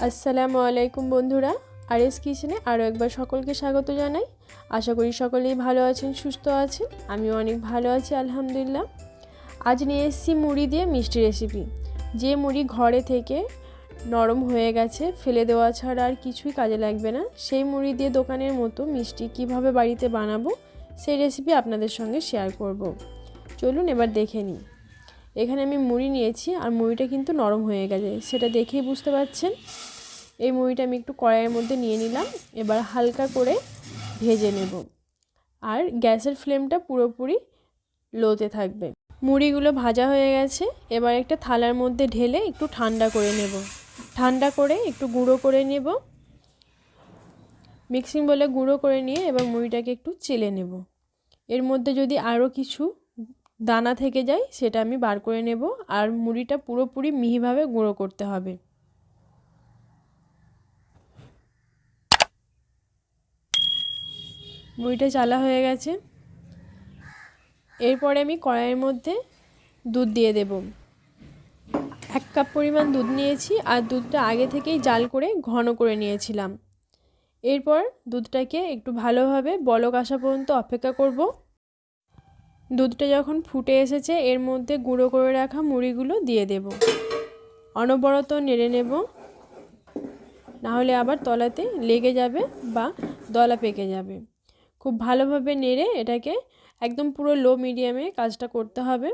আসসালামু আলাইকুম বন্ধুরা, আরএস কিচেনে আরও একবার সকলকে স্বাগত জানাই। আশা করি সকলেই ভালো আছেন, সুস্থ আছেন। আমিও অনেক ভালো আছি আলহামদুলিল্লাহ। আজ নিয়ে এসেছি মুড়ি দিয়ে মিষ্টি রেসিপি। যে মুড়ি ঘরে থেকে নরম হয়ে গেছে, ফেলে দেওয়া ছাড়া আর কিছুই কাজে লাগবে না, সেই মুড়ি দিয়ে দোকানের মতো মিষ্টি কিভাবে বাড়িতে বানাবো সেই রেসিপি আপনাদের সঙ্গে শেয়ার করব। চলুন এবার দেখে নিই। এখানে আমি মুড়ি নিয়েছি আর মুড়িটা কিন্তু নরম হয়ে গেছে, সেটা দেখেই বুঝতে পারছেন। এই মুড়িটা আমি একটু কড়াইয়ের মধ্যে নিয়ে নিলাম। এবার হালকা করে ভেজে নেব আর গ্যাসের ফ্লেমটা পুরোপুরি লোতে থাকবে। মুড়িগুলো ভাজা হয়ে গেছে, এবার একটা থালার মধ্যে ঢেলে একটু ঠান্ডা করে নেব। ঠান্ডা করে একটু গুঁড়ো করে নেব, মিক্সিং বলে গুঁড়ো করে নিয়ে এবার মুড়িটাকে একটু চেলে নেব। এর মধ্যে যদি আরও কিছু দানা থেকে যায় সেটা আমি বার করে নেব। আর মুড়িটা পুরোপুরি মিহিভাবে গুঁড়ো করতে হবে। মুড়িটা চালা হয়ে গেছে। এরপরে আমি কড়াইয়ের মধ্যে দুধ দিয়ে দেব। 1 কাপ পরিমাণ দুধ নিয়েছি আর দুধটা আগে থেকেই জাল করে ঘন করে নিয়েছিলাম। এরপর দুধটাকে একটু ভালোভাবে বলক আসা পর্যন্ত অপেক্ষা করব। দুধটা যখন ফুটে এসেছে এর মধ্যে গুঁড়ো করে রাখা মুড়িগুলো দিয়ে দেব। অনবরত নেড়ে নেব, নাহলে আবার তলাতে লেগে যাবে বা দলা পেকে যাবে। খুব ভালোভাবে নেড়ে এটাকে একদম পুরো লো মিডিয়ামে কাজটা করতে হবে।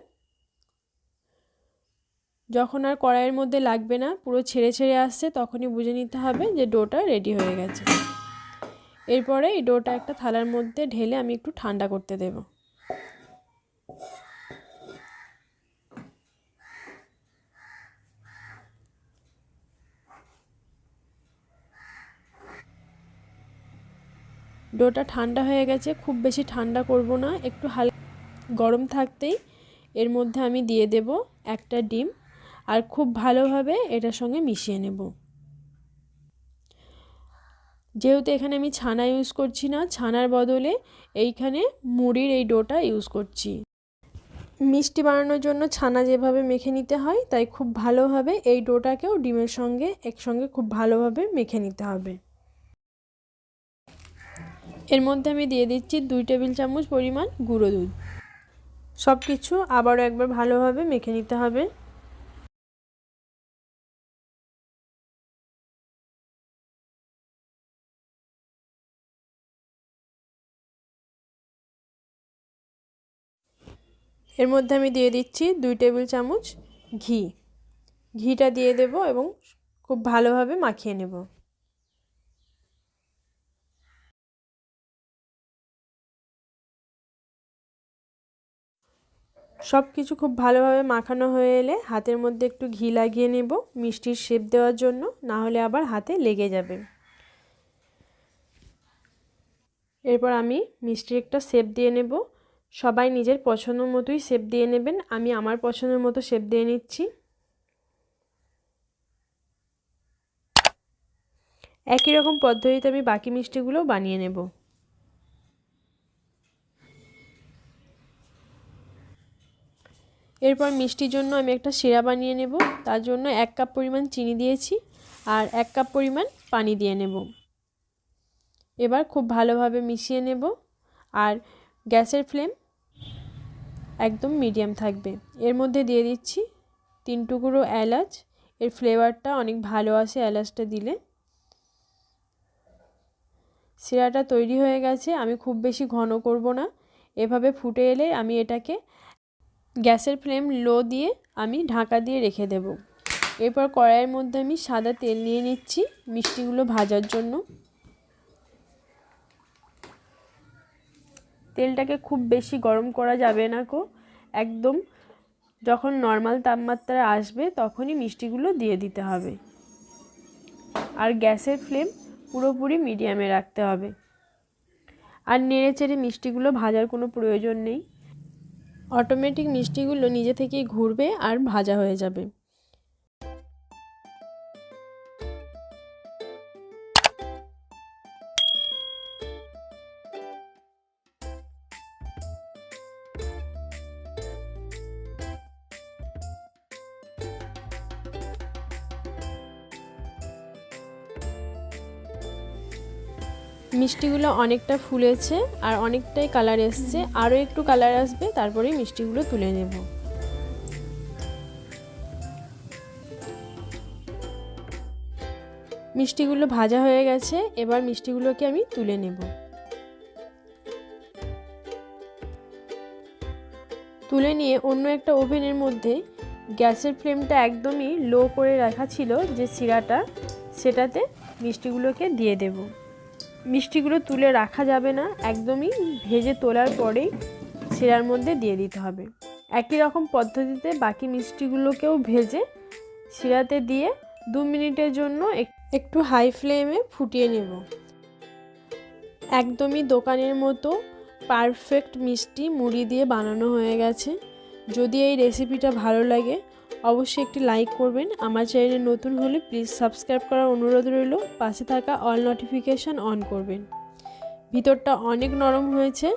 যখন আর কড়াইয়ের মধ্যে লাগবে না, পুরো ছেড়ে ছেড়ে আসছে, তখনই বুঝে নিতে হবে যে ডোটা রেডি হয়ে গেছে। এরপরে এই ডোটা একটা থালার মধ্যে ঢেলে আমি একটু ঠান্ডা করতে দেব। ডোটা ঠান্ডা হয়ে গেছে, খুব বেশি ঠান্ডা করব না, একটু হালকা গরম থাকতেই এর মধ্যে আমি দিয়ে দেব একটা ডিম আর খুব ভালোভাবে এটার সঙ্গে মিশিয়ে নেব। যেহেতু এখানে আমি ছানা ইউজ করছি না, ছানার বদলে এইখানে মুড়ির এই ডোটা ইউজ করছি। মিষ্টি বানানোর জন্য ছানা যেভাবে মেখে নিতে হয়, তাই খুব ভালোভাবে এই ডোটাকেও ডিমের সঙ্গে একসঙ্গে খুব ভালোভাবে মেখে নিতে হবে। এর মধ্যে আমি দিয়ে দিচ্ছি 2 টেবিল চামচ পরিমাণ গুঁড়ো দুধ। সব কিছু আবারও একবার ভালোভাবে মেখে নিতে হবে। এর মধ্যে আমি দিয়ে দিচ্ছি 2 টেবিল চামচ ঘি। ঘিটা দিয়ে দেব এবং খুব ভালোভাবে মাখিয়ে নেব। সব কিছু খুব ভালোভাবে মাখানো হয়ে এলে হাতের মধ্যে একটু ঘি লাগিয়ে নেব মিষ্টির শেপ দেওয়ার জন্য, না হলে আবার হাতে লেগে যাবে। এরপর আমি মিষ্টির একটা শেপ দিয়ে নেব। সবাই নিজের পছন্দ মতোই শেপ দিয়ে নেবেন, আমি আমার পছন্দের মতো শেপ দিয়ে নিচ্ছি। একই রকম পদ্ধতিতে আমি বাকি মিষ্টিগুলো বানিয়ে নেব। এরপর মিষ্টির জন্য আমি একটা শিরা বানিয়ে নেব। তার জন্য 1 কাপ পরিমাণ চিনি দিয়েছি আর 1 কাপ পরিমাণ পানি দিয়ে নেব। এবার খুব ভালোভাবে মিশিয়ে নেব আর গ্যাসের ফ্লেম একদম মিডিয়াম থাকবে। এর মধ্যে দিয়ে দিচ্ছি 3 টুকরো এলাচ। এর ফ্লেভারটা অনেক ভালো আসে এলাচটা দিলে। শিরাটা তৈরি হয়ে গেছে, আমি খুব বেশি ঘন করব না। এভাবে ফুটে এলে আমি এটাকে গ্যাসের ফ্লেম লো দিয়ে আমি ঢাকা দিয়ে রেখে দেব। এরপর কড়াইয়ের মধ্যে আমি সাদা তেল নিয়ে নিচ্ছি মিষ্টিগুলো ভাজার জন্য। তেলটাকে খুব বেশি গরম করা যাবে না গো, একদম যখন নর্মাল তাপমাত্রা আসবে তখনই মিষ্টিগুলো দিয়ে দিতে হবে। আর গ্যাসের ফ্লেম পুরোপুরি মিডিয়ামে রাখতে হবে। আর নেড়ে চেড়ে মিষ্টিগুলো ভাজার কোনো প্রয়োজন নেই, অটোমেটিক মিষ্টিগুলো নিজে থেকেই ঘুরবে আর ভাজা হয়ে যাবে। মিষ্টিগুলো অনেকটা ফুলেছে আর অনেকটাই কালার এসছে, আরও একটু কালার আসবে তারপরেই মিষ্টিগুলো তুলে নেব। মিষ্টিগুলো ভাজা হয়ে গেছে, এবার মিষ্টিগুলোকে আমি তুলে নেব। তুলে নিয়ে অন্য একটা ওভেনের মধ্যে গ্যাসের ফ্লেমটা একদমই লো করে রাখা ছিল যে শিরাটা, সেটাতে মিষ্টিগুলোকে দিয়ে দেব। মিষ্টিগুলো তুলে রাখা যাবে না, একদমই ভেজে তোলার পরেই শিরার মধ্যে দিয়ে দিতে হবে। একই রকম পদ্ধতিতে বাকি মিষ্টিগুলোকেও ভেজে শিরাতে দিয়ে 2 মিনিটের জন্য একটু হাই ফ্লেমে ফুটিয়ে নেব। একদমই দোকানের মতো পারফেক্ট মিষ্টি মুড়ি দিয়ে বানানো হয়ে গেছে। যদি এই রেসিপিটা ভালো লাগে অবশ্যই একটি লাইক করবেন। আমার চ্যানেলে নতুন হলে প্লিজ সাবস্ক্রাইব করার অনুরোধ রইল। পাশে থাকা অল নোটিফিকেশান অন করবেন। ভিতরটা অনেক নরম হয়েছে,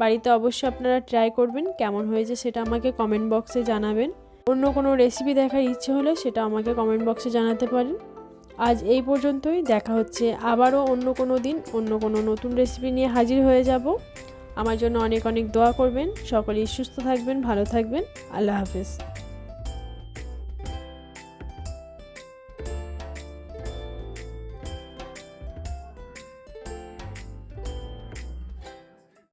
বাড়িতে অবশ্যই আপনারা ট্রাই করবেন। কেমন হয়েছে সেটা আমাকে কমেন্ট বক্সে জানাবেন। অন্য কোনো রেসিপি দেখার ইচ্ছে হলে সেটা আমাকে কমেন্ট বক্সে জানাতে পারেন। আজ এই পর্যন্তই, দেখা হচ্ছে আবারও অন্য কোনো দিন অন্য কোনো নতুন রেসিপি নিয়ে হাজির হয়ে যাব। আমার জন্য অনেক অনেক দোয়া করবেন। সকলেই সুস্থ থাকবেন, ভালো থাকবেন। আল্লাহ হাফেজ।